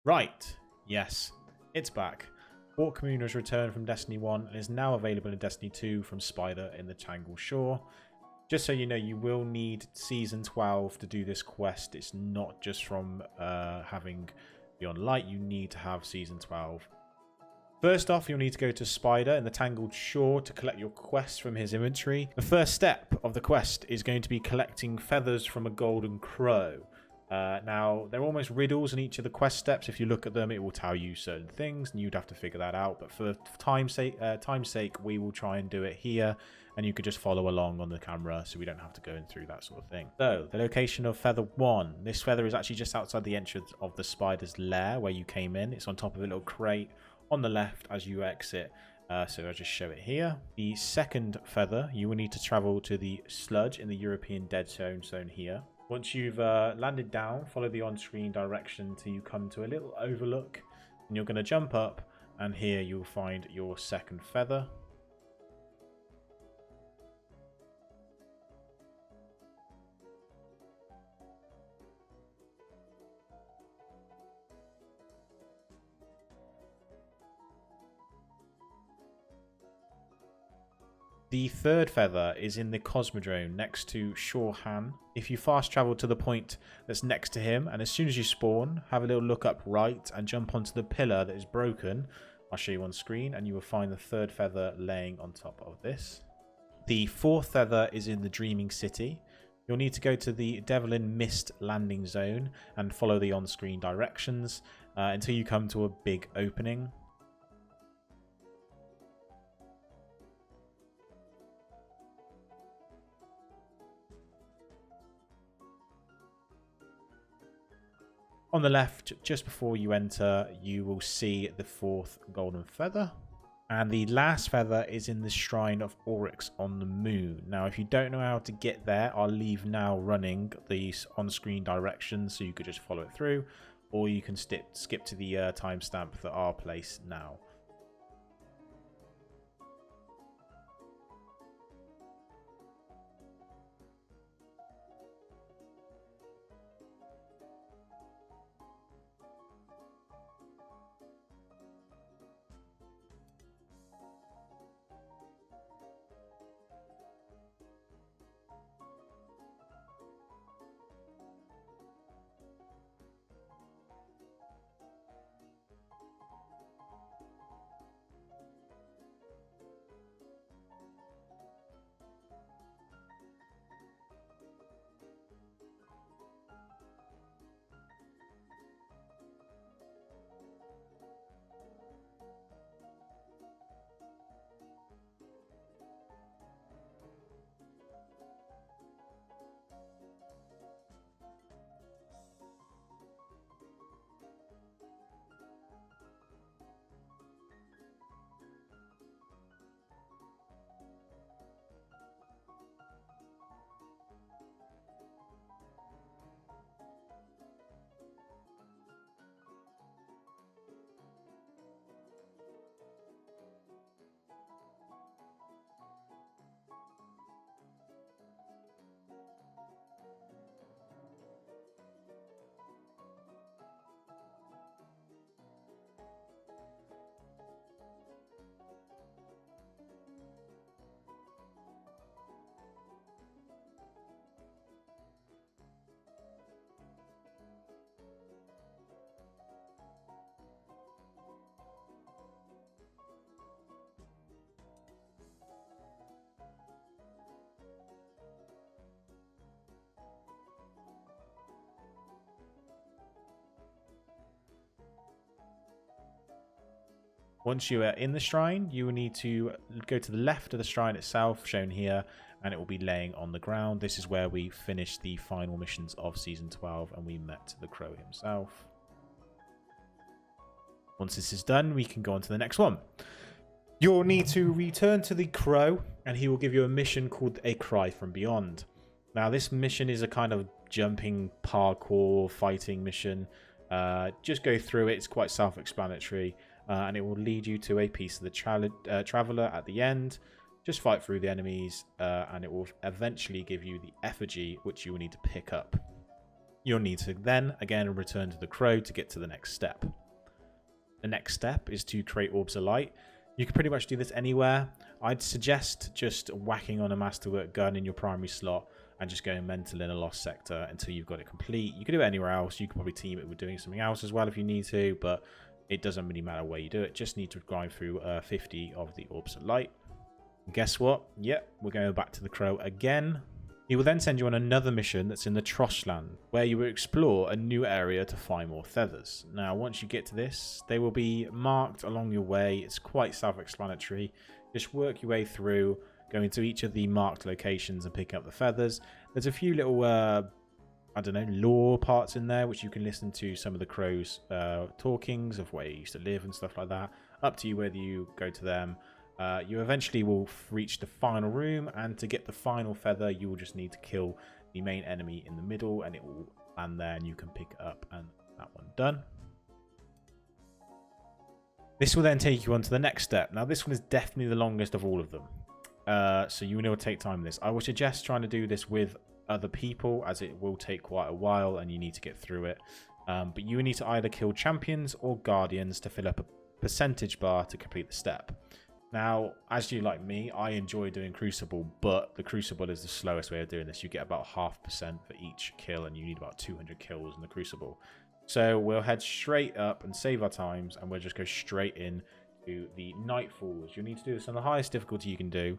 Right, yes, it's back. HAWKMOON has returned from Destiny 1 and is now available in Destiny 2 from Spider in the Tangle Shore. Just so you know, you will need Season 12 to do this quest. It's not just from having Beyond Light, you need to have Season 12. First off, you'll need to go to Spider in the Tangled Shore to collect your quest from his inventory. The first step of the quest is going to be collecting feathers from a golden crow. Now, they're almost riddles in each of the quest steps. If you look at them, it will tell you certain things, and you'd have to figure that out. But for time's sake, we will try and do it here, and you could just follow along on the camera, so we don't have to go in through that sort of thing. So, the location of Feather 1. This feather is actually just outside the entrance of the spider's lair, where you came in. It's on top of a little crate on the left as you exit. So I'll just show it here. The second feather, you will need to travel to the SLUDGE in the European Dead Zone here. Once you've landed down, follow the on-screen direction till you come to a little overlook, and you're going to jump up, and here you'll find your second feather. The third feather is in the Cosmodrome next to Shorhan. If you fast travel to the point that's next to him, and as soon as you spawn, have a little look up right and jump onto the pillar that is broken. I'll show you on screen, and you will find the third feather laying on top of this. The fourth feather is in the Dreaming City. You'll need to go to the Devlin Mist landing zone and follow the on-screen directions until you come to a big opening. On the left, just before you enter, you will see the fourth golden feather. And the last feather is in the Shrine of Oryx on the moon. Now, if you don't know how to get there, I'll leave now running these on-screen directions so you could just follow it through. Or you can skip to the timestamp that I'll place now. Once you are in the shrine, you will need to go to the left of the shrine itself, shown here, and it will be laying on the ground. This is where we finished the final missions of Season 12, and we met the Crow himself. Once this is done, we can go on to the next one. You'll need to return to the Crow, and he will give you a mission called A Cry from Beyond. Now, this mission is a kind of jumping, parkour, fighting mission. Just go through it. It's quite self-explanatory. And it will lead you to a piece of the Traveler at the end. Just fight through the enemies, and it will eventually give you the effigy, which you will need to pick up. You'll need to then, again, return to the crow to get to the next step. The next step is to create orbs of light. You can pretty much do this anywhere. I'd suggest just whacking on a masterwork gun in your primary slot and just going mental in a lost sector until you've got it complete. You can do it anywhere else. You can probably team it with doing something else as well if you need to, but it doesn't really matter where you do it. Just need to grind through 50 of the orbs of light. And guess what? Yep, we're going back to the crow again. He will then send you on another mission that's in the Troshland, where you will explore a new area to find more feathers. Now, once you get to this, they will be marked along your way. It's quite self-explanatory. Just work your way through, going to each of the marked locations and picking up the feathers. There's a few little, I don't know, lore parts in there, which you can listen to some of the crows' talkings of where you used to live and stuff like that. Up to you whether you go to them. You eventually will reach the final room, and to get the final feather, you will just need to kill the main enemy in the middle, and it will land there, and you can pick it up, and that one done. This will then take you on to the next step. Now, this one is definitely the longest of all of them, so you will take time with this. I would suggest trying to do this with other people, as it will take quite a while, and you need to get through it. But you need to either kill champions or guardians to fill up a percentage bar to complete the step. Now, as you like me, I enjoy doing Crucible, but the Crucible is the slowest way of doing this. You get about 0.5% for each kill, and you need about 200 kills in the Crucible. So we'll head straight up and save our times, and we'll just go straight in to the Nightfalls. You'll need to do this on the highest difficulty you can do.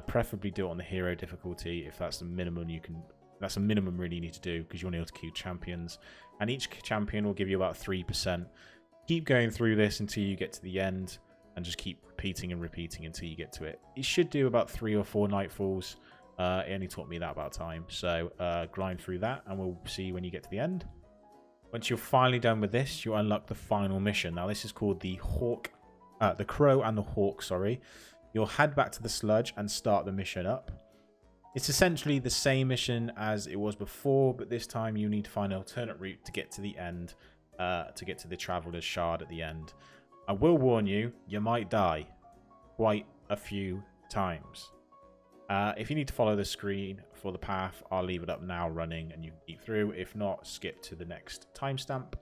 Preferably do it on the hero difficulty if that's the minimum you can. That's the minimum really you need to do, because you'll need to kill champions, and each champion will give you about 3%. Keep going through this until you get to the end, and just keep repeating and repeating until you get to it. It should do about 3 or 4 Nightfalls. It only taught me that about time, so grind through that, and we'll see when you get to the end. Once you're finally done with this, you unlock the final mission. Now, this is called the Crow and the Hawk. Sorry, you'll head back to the Sludge and start the mission up. It's essentially the same mission as it was before, but this time you need to find an alternate route to get to the end, to get to the Traveler's Shard at the end. I will warn you, you might die quite a few times. If you need to follow the screen for the path, I'll leave it up now running and you can keep through. If not, skip to the next timestamp.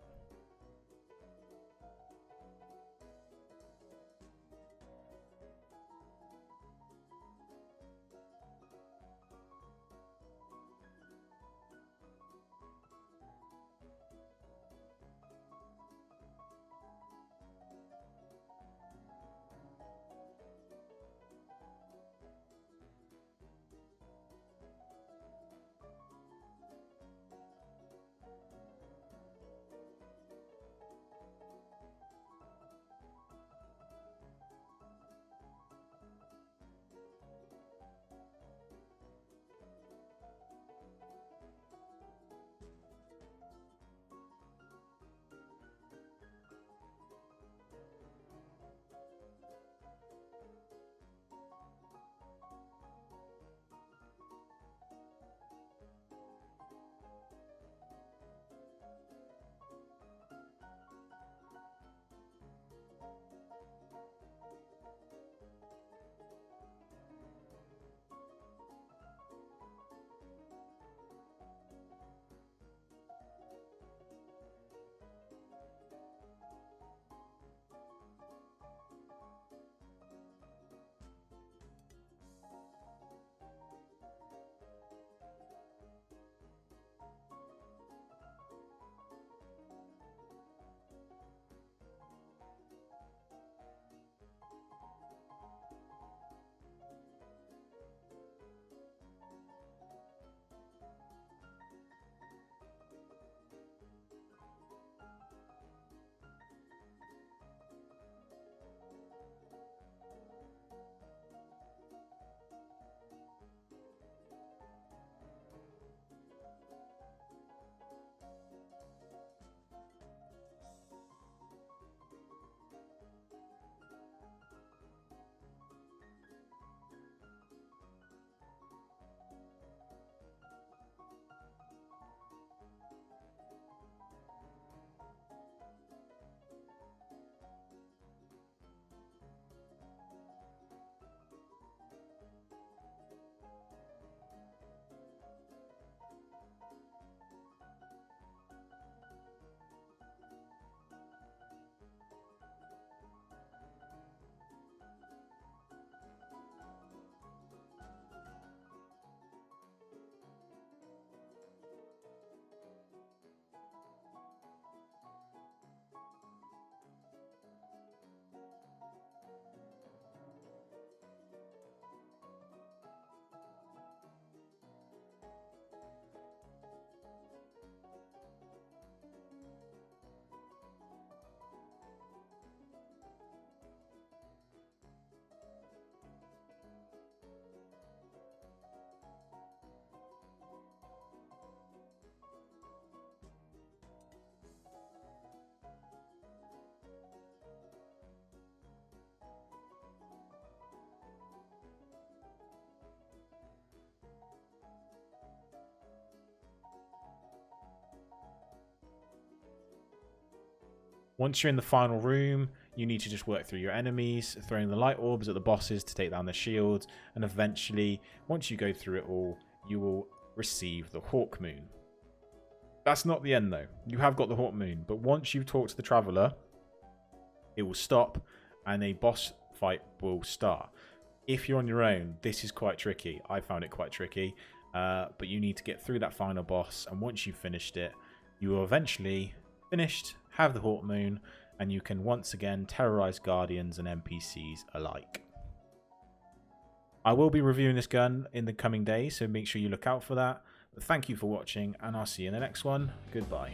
Once you're in the final room, you need to just work through your enemies, throwing the light orbs at the bosses to take down their shields, and eventually, once you go through it all, you will receive the HAWKMOON. That's not the end though. You have got the HAWKMOON, but once you talk to the Traveller, it will stop and a boss fight will start. If you're on your own, this is quite tricky. I found it quite tricky, but you need to get through that final boss, and once you've finished it, you will eventually finished, have the HAWKMOON, and you can once again terrorize Guardians and NPCs alike. I will be reviewing this gun in the coming days, so make sure you look out for that. But thank you for watching, and I'll see you in the next one. Goodbye.